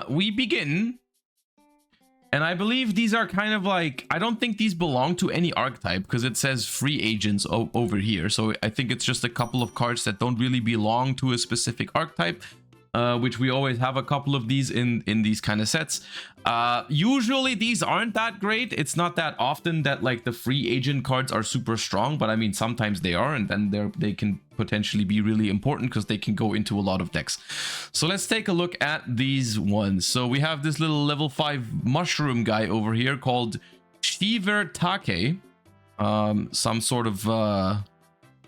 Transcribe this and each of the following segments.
We begin. And I believe these are kind of like, I don't think these belong to any archetype because it says free agents over here. So I think it's just a couple of cards that don't really belong to a specific archetype, which we always have a couple of these in these kind of sets. Usually these aren't that great. It's not that often that like the free agent cards are super strong, but I mean, sometimes they are, and then they can potentially be really important because they can go into a lot of decks. So let's take a look at these ones. So we have this little level 5 mushroom guy over here called Shiver Take. Some sort of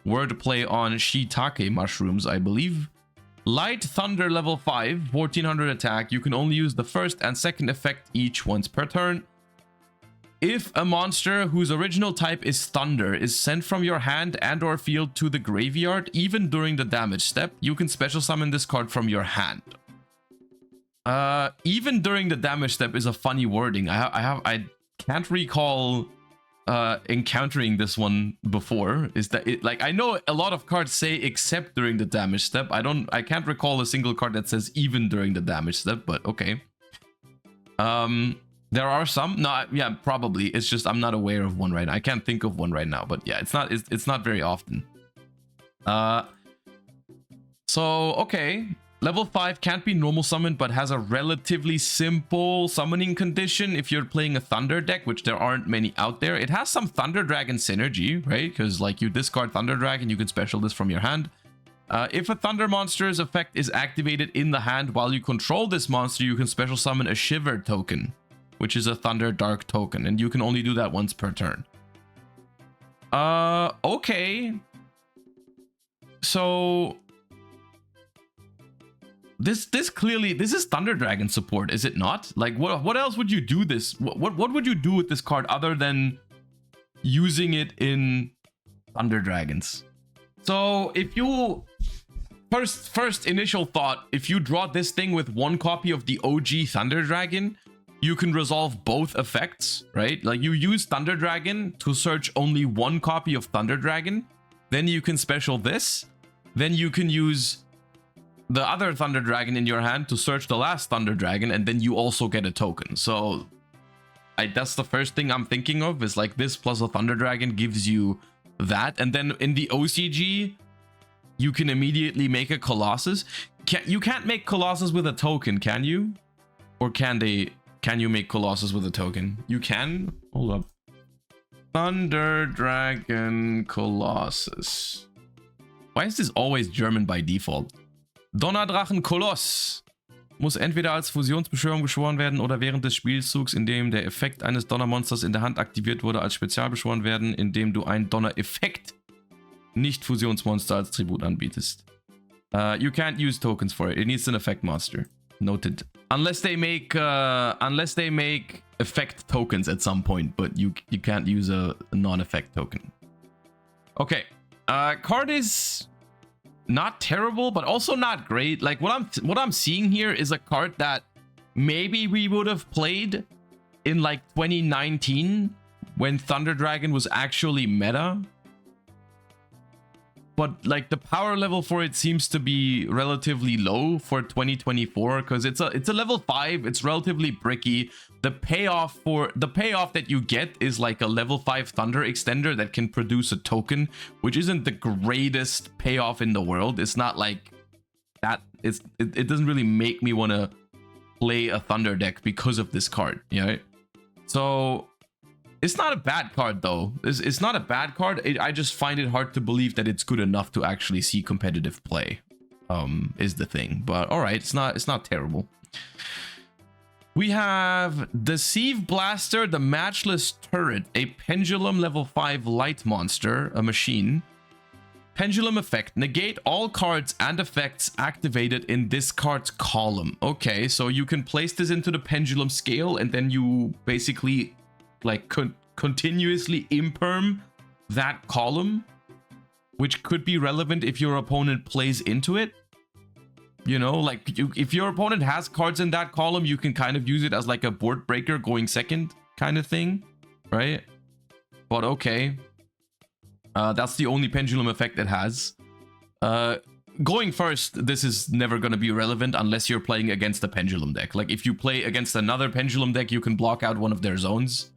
wordplay on shiitake mushrooms, I believe. Light Thunder level 5, 1400 attack. You can only use the first and second effect each once per turn. If a monster whose original type is Thunder is sent from your hand and or field to the graveyard, even during the damage step, you can special summon this card from your hand. Even during the damage step is a funny wording. I can't recall encountering this one before. Is that it? Like, I know a lot of cards say except during the damage step. I can't recall a single card that says even during the damage step, but okay. There are some. No, yeah, probably. It's just I'm not aware of one right now. I can't think of one right now, but yeah, it's not very often. So okay. Level 5 can't be normal summoned, but has a relatively simple summoning condition if you're playing a Thunder deck, which there aren't many out there. It has some Thunder Dragon synergy, right? Because like you discard Thunder Dragon, you can special this from your hand. If a Thunder monster's effect is activated in the hand while you control this monster, you can special summon a Shiver token, which is a Thunder Dark token, and you can only do that once per turn. Okay. So this is Thunder Dragon support, is it not? Like, what else would you do this? What would you do with this card other than using it in Thunder Dragons? So if you first initial thought, if you draw this thing with one copy of the OG Thunder Dragon, you can resolve both effects, right? Like you use Thunder Dragon to search only one copy of Thunder Dragon, then you can special this, then you can use the other Thunder Dragon in your hand to search the last Thunder Dragon, and then you also get a token. So that's the first thing I'm thinking of, is like this plus a Thunder Dragon gives you that. And then in the OCG, you can immediately make a Colossus. You can't make Colossus with a token, can you? Or can you make Colossus with a token? You can? Hold up. Thunder Dragon Colossus. Why is this always German by default? Donnerdrachen Koloss muss entweder als Fusionsbeschwörung beschworen werden oder während des Spielzugs, in dem der Effekt eines Donnermonsters in der Hand aktiviert wurde, als Spezial beschworen werden, indem du einen Donner-Effekt, nicht Fusionsmonster, als Tribut anbietest. You can't use tokens for it. It needs an effect monster. Noted. Unless they make effect tokens at some point, but you can't use a non-effect token. Okay. Card is not terrible, but also not great. Like what I'm seeing here is a card that maybe we would have played in like 2019 when Thunder Dragon was actually meta. But like the power level for it seems to be relatively low for 2024 because it's a level 5. It's relatively bricky. The payoff that you get is like a level 5 Thunder extender that can produce a token, which isn't the greatest payoff in the world. It's not like that. It doesn't really make me want to play a Thunder deck because of this card, you know? So it's not a bad card though. It's not a bad card. I just find it hard to believe that it's good enough to actually see competitive play. Is the thing. But all right, it's not terrible. We have the Seive Blaster, the Matchless Turret, a Pendulum level 5 light monster, a machine. Pendulum effect, negate all cards and effects activated in this card's column. Okay, so you can place this into the Pendulum scale and then you basically like continuously imperm that column, which could be relevant if your opponent plays into it. You know, like if your opponent has cards in that column, you can kind of use it as like a board breaker going second kind of thing, right? But okay, that's the only pendulum effect it has. going first, this is never going to be relevant unless you're playing against a pendulum deck. Like if you play against another pendulum deck, you can block out one of their zones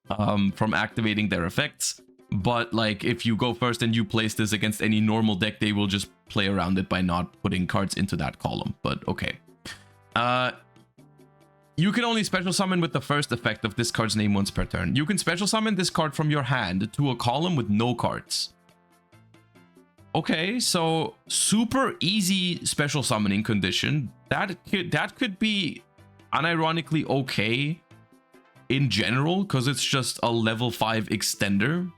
from activating their effects. But like if you go first and you place this against any normal deck, they will just play around it by not putting cards into that column. But okay. You can only special summon with the first effect of this card's name once per turn. You can special summon this card from your hand to a column with no cards. Okay, so super easy special summoning condition. That could be unironically okay in general, because it's just a level 5 extender,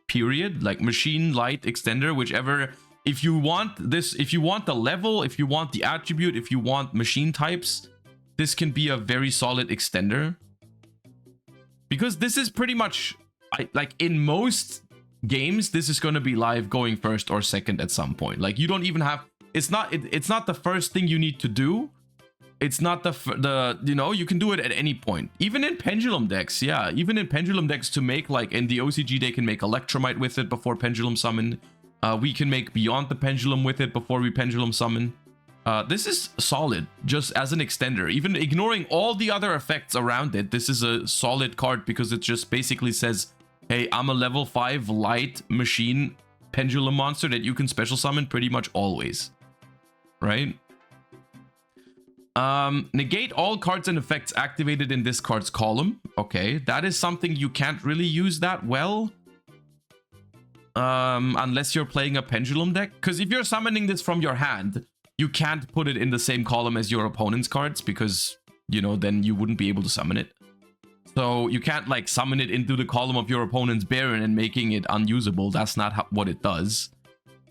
period. Like machine light extender, whichever. If you want this, if you want the level, if you want the attribute, if you want machine types, this can be a very solid extender. Because this is pretty much, like in most games, this is going to be live going first or second at some point. Like you don't even have, it's not the first thing you need to do. It's not the you know, you can do it at any point. Even in pendulum decks, yeah, even in pendulum decks to make, like in the OCG, they can make Electromite with it before pendulum summon. We can make Beyond the Pendulum with it before we pendulum summon. This is solid just as an extender. Even ignoring all the other effects around it, this is a solid card because it just basically says, hey, I'm a level 5 light machine pendulum monster that you can special summon pretty much always. Right? Negate all cards and effects activated in this card's column. Okay, that is something you can't really use that well. Unless you're playing a pendulum deck. Because if you're summoning this from your hand, you can't put it in the same column as your opponent's cards because, you know, then you wouldn't be able to summon it. So you can't like summon it into the column of your opponent's Baron and making it unusable. That's not what it does.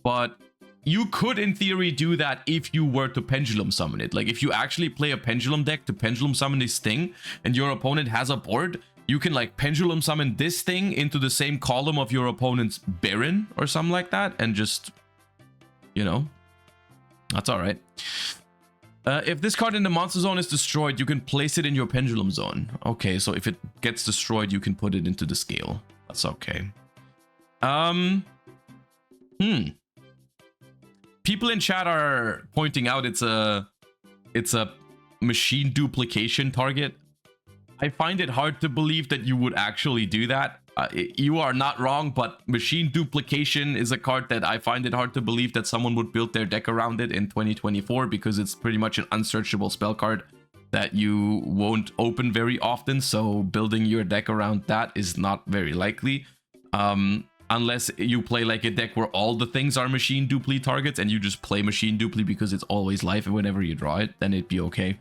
But you could in theory do that if you were to pendulum summon it. Like if you actually play a pendulum deck to pendulum summon this thing and your opponent has a board, you can like pendulum summon this thing into the same column of your opponent's Baron or something like that and just, you know, that's all right. If this card in the monster zone is destroyed, you can place it in your pendulum zone. Okay, so if it gets destroyed, you can put it into the scale. That's okay. People in chat are pointing out it's a machine duplication target. I find it hard to believe that you would actually do that. You are not wrong, but machine duplication is a card that I find it hard to believe that someone would build their deck around it in 2024 because it's pretty much an unsearchable spell card that you won't open very often. So building your deck around that is not very likely. Unless you play like a deck where all the things are machine dupli targets and you just play machine dupli because it's always life whenever you draw it, then it'd be okay.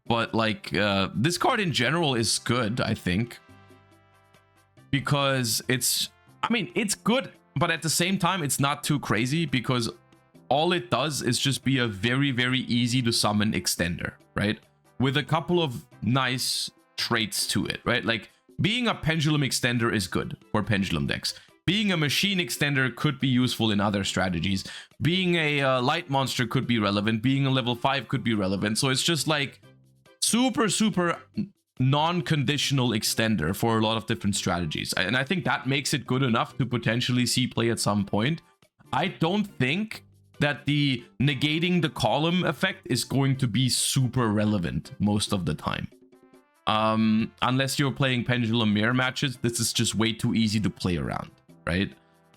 But like this card in general is good, I think. Because it's, I mean, it's good, but at the same time, it's not too crazy because all it does is just be a very, very easy to summon extender, right? With a couple of nice traits to it, right? Like being a pendulum extender is good for pendulum decks. Being a machine extender could be useful in other strategies. Being a light monster could be relevant. Being a level 5 could be relevant. So it's just like super, super non-conditional extender for a lot of different strategies. And I think that makes it good enough to potentially see play at some point. I don't think that the negating the column effect is going to be super relevant most of the time. Unless you're playing pendulum mirror matches, this is just way too easy to play around, right?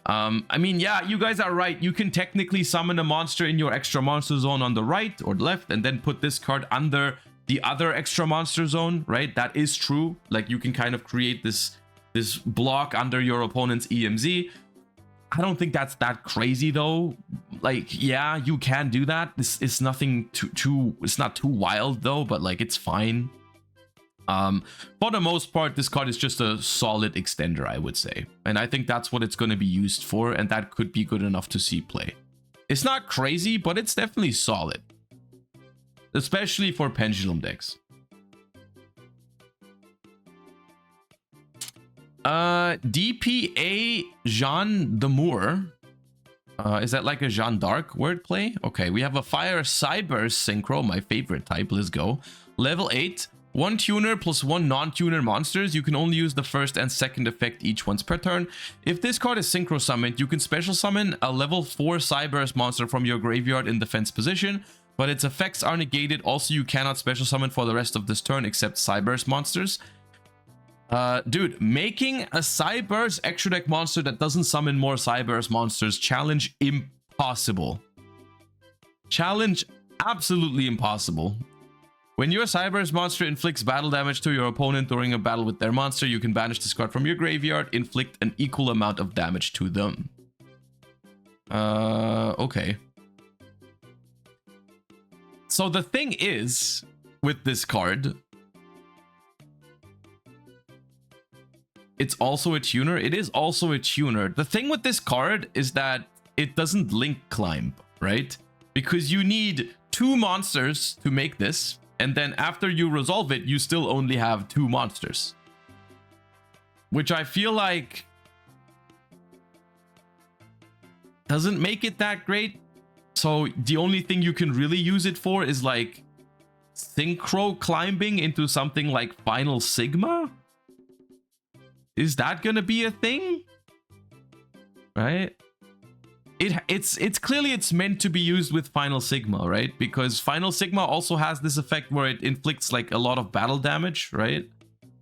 I mean, yeah, you guys are right. You can technically summon a monster in your extra monster zone on the right or left and then put this card under the other extra monster zone, right? That is true. Like you can kind of create this block under your opponent's EMZ. I don't think that's that crazy though. Like, yeah, you can do that. This is nothing too it's not too wild though, but like it's fine. For the most part, this card is just a solid extender, I would say. And I think that's what it's going to be used for, and that could be good enough to see play. It's not crazy, but it's definitely solid. Especially for pendulum decks. DPA Jean d'Amour. Is that like a Jeanne d'Arc wordplay? Okay, we have a Fire Cyber Synchro, my favorite type. Let's go. Level 8. 1 tuner plus 1 non-tuner monsters. You can only use the first and second effect each once per turn. If this card is synchro summoned, you can special summon a level 4 Cyberse monster from your graveyard in defense position, but its effects are negated. Also, you cannot special summon for the rest of this turn except Cyberse monsters. Dude, making a Cyberse extra deck monster that doesn't summon more Cyberse monsters, challenge impossible. Challenge absolutely impossible. When your Cyberse monster inflicts battle damage to your opponent during a battle with their monster, you can banish this card from your graveyard, inflict an equal amount of damage to them. Okay. So the thing is, with this card, it's also a tuner. It is also a tuner. The thing with this card is that it doesn't link climb, right? Because you need 2 monsters to make this. And then after you resolve it, you still only have 2 monsters. Which I feel like doesn't make it that great. So the only thing you can really use it for is like synchro climbing into something like Final Sigma. Is that gonna be a thing? Right? It's clearly it's meant to be used with Final Sigma, right? Because Final Sigma also has this effect where it inflicts like a lot of battle damage, right?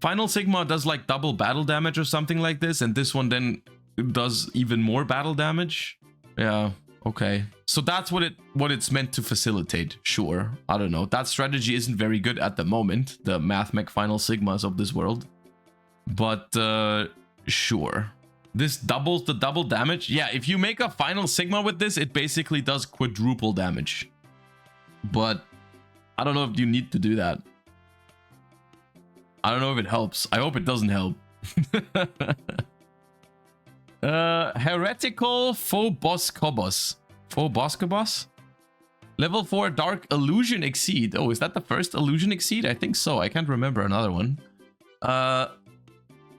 Final Sigma does like double battle damage or something like this, and this one then does even more battle damage. Yeah, okay. So that's what it's meant to facilitate. Sure, I don't know. That strategy isn't very good at the moment, the MathMech Final Sigmas of this world. But sure. This doubles the double damage. Yeah, if you make a Final Sigma with this, it basically does quadruple damage. But I don't know if you need to do that. I don't know if it helps. I hope it doesn't help. Heretical Phoboscobos. Phoboscobos? Level 4 Dark Illusion Exceed. Oh, is that the first Illusion Exceed? I think so. I can't remember another one.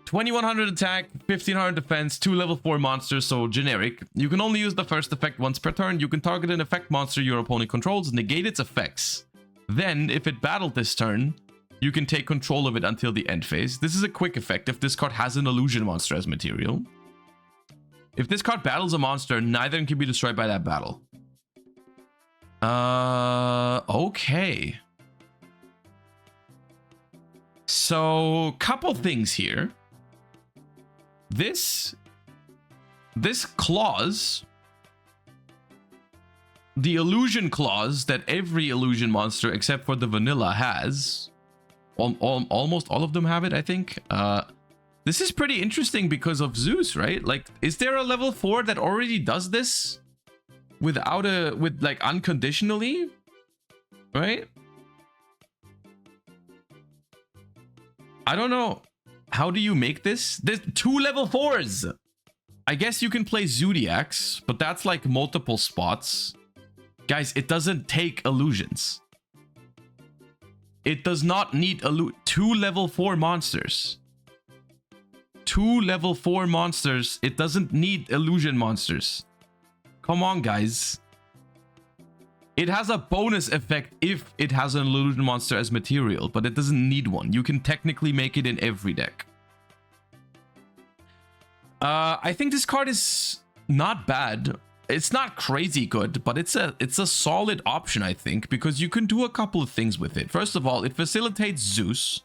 2100 attack, 1500 defense, 2 level 4 monsters, so generic. You can only use the first effect once per turn. You can target an effect monster your opponent controls, negate its effects. Then, if it battled this turn, you can take control of it until the end phase. This is a quick effect if this card has an illusion monster as material. If this card battles a monster, neither can be destroyed by that battle. Okay. So, couple things here. This clause, the illusion clause that every illusion monster except for the vanilla has, almost all of them have it, I think. This is pretty interesting because of Zeus, right? Like, is there a level 4 that already does this with like unconditionally, right? I don't know. How do you make this? There's 2 level 4s. I guess you can play Zodiacs, but that's like multiple spots. Guys, it doesn't take illusions. It does not need 2 level 4 monsters. 2 level 4 monsters. It doesn't need illusion monsters. Come on, guys. It has a bonus effect if it has an illusion monster as material, but it doesn't need one. You can technically make it in every deck. I think this card is not bad. It's not crazy good, but it's a solid option, I think, because you can do a couple of things with it. First of all, it facilitates Zeus.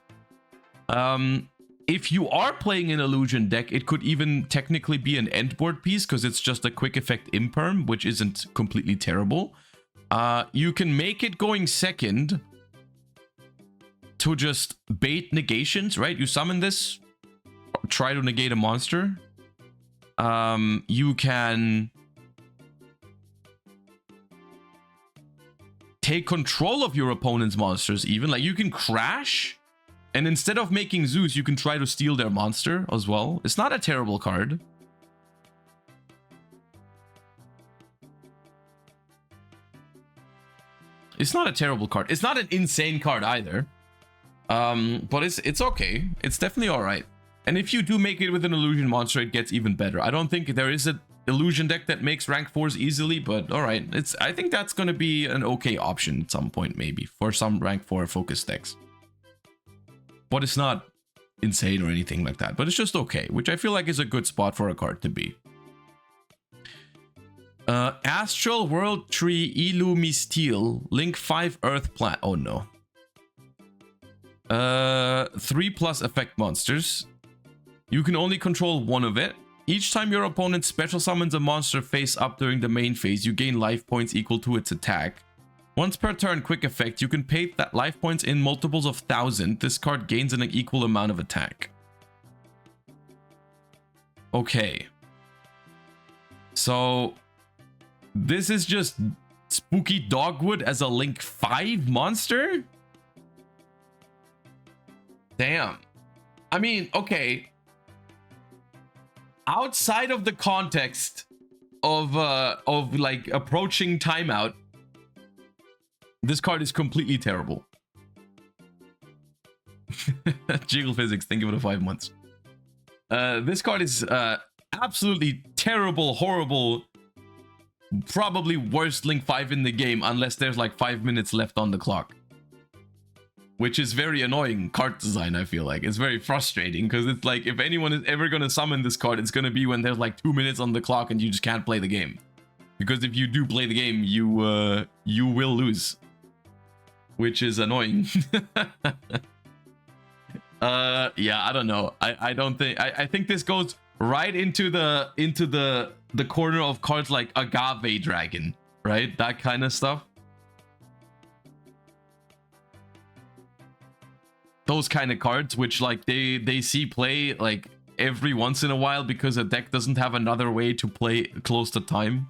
If you are playing an illusion deck, it could even technically be an endboard piece because it's just a quick effect imperm, which isn't completely terrible. You can make it going second to just bait negations, right? You summon this, try to negate a monster. You can take control of your opponent's monsters even. Like, you can crash, and instead of making Zeus, you can try to steal their monster as well. It's not a terrible card. It's not a terrible card. It's not an insane card either. But it's okay. It's definitely all right. And if you do make it with an illusion monster, it gets even better. I don't think there is an illusion deck that makes rank 4s easily, but all right. I think that's going to be an okay option at some point, maybe, for some rank 4 focus decks. but it's not insane or anything like that. But it's just okay, which I feel like is a good spot for a card to be. Astral World Tree Illumistil. Link 5 Earth Plant. Oh no. 3+ effect monsters. You can only control one of it. Each time your opponent special summons a monster face up during the main phase, you gain life points equal to its attack. Once per turn, quick effect, you can pay that life points in multiples of 1,000. This card gains an equal amount of attack. Okay. So this is just Spooky Dogwood as a Link 5 monster? Damn. I mean, okay. Outside of the context of like approaching timeout, this card is completely terrible. Jiggle physics, think of it 5 months. This card is absolutely terrible, horrible, probably worst Link 5 in the game, unless there's like 5 minutes left on the clock. Which is very annoying card design, I feel like. It's very frustrating, because it's like, if anyone is ever going to summon this card, it's going to be when there's like 2 minutes on the clock and you just can't play the game. Because if you do play the game, you will lose. Which is annoying. Yeah, I don't know. I don't think... I think this goes right into the corner of cards like Agave Dragon, right? That kind of stuff. Those kind of cards, which like they see play like every once in a while because a deck doesn't have another way to play close to time.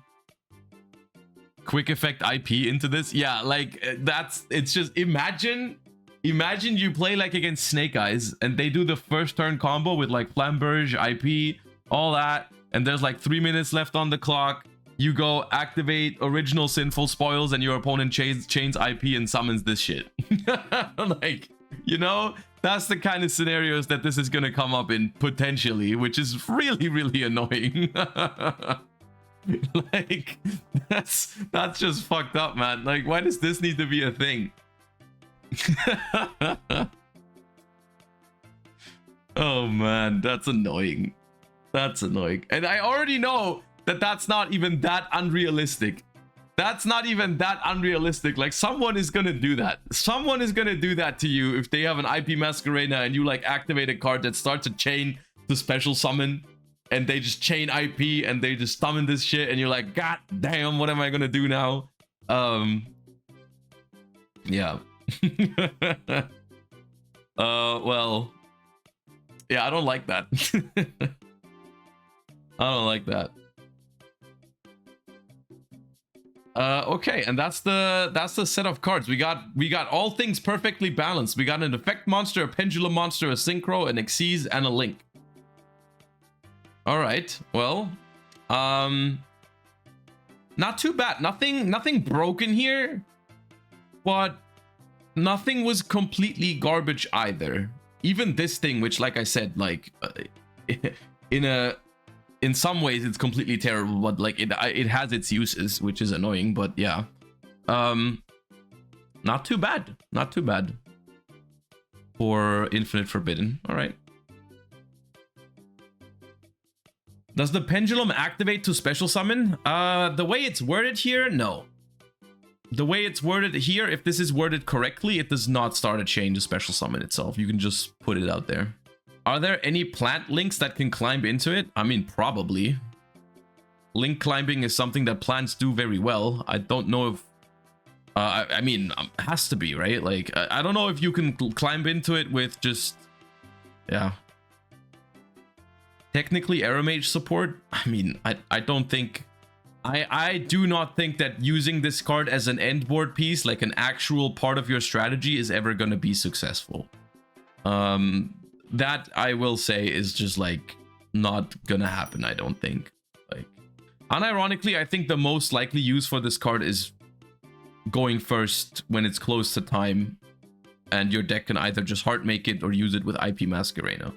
Quick effect IP into this, yeah, like it's just imagine you play like against Snake Eyes and they do the first turn combo with like Flamberge, IP, all that, and there's like 3 minutes left on the clock. You go activate original Sinful Spoils and your opponent chains IP and summons this shit. Like, you know, that's the kind of scenarios that this is gonna come up in potentially, which is really, really annoying. Like, that's just fucked up, man. Like, why does this need to be a thing? Oh man, that's annoying. That's annoying. And I already know that that's not even that unrealistic. That's not even that unrealistic. Like, someone is gonna do that. Someone is gonna do that to you if they have an IP Masquerena and you like activate a card that starts a chain to special summon, and they just chain IP and they just summon this shit, and you're like, God damn, what am I gonna do now? Yeah. Well, yeah, I don't like that. I don't like that. Okay, and that's the set of cards. We got all things perfectly balanced. We got an effect monster, a pendulum monster, a synchro, an Xyz, and a link. All right, well, not too bad. Nothing broken here, but nothing was completely garbage either. Even this thing, which, like I said, like in some ways it's completely terrible, but like it has its uses, which is annoying. But yeah, not too bad for Infinite Forbidden. All right. Does the pendulum activate to special summon? The way it's worded here, no. The way it's worded here, if this is worded correctly, it does not start a chain to special summon itself. You can just put it out there. Are there any plant links that can climb into it? I mean, probably. Link climbing is something that plants do very well. I don't know if... I mean, has to be, right? Like, I don't know if you can climb into it with just... Yeah. Technically, Arrow Mage support? I mean, I don't think... I do not think that using this card as an end board piece, like an actual part of your strategy, is ever going to be successful. That, I will say, is just, like, not gonna happen, I don't think. Like, unironically, I think the most likely use for this card is going first when it's close to time, and your deck can either just heart make it or use it with IP Masquerena.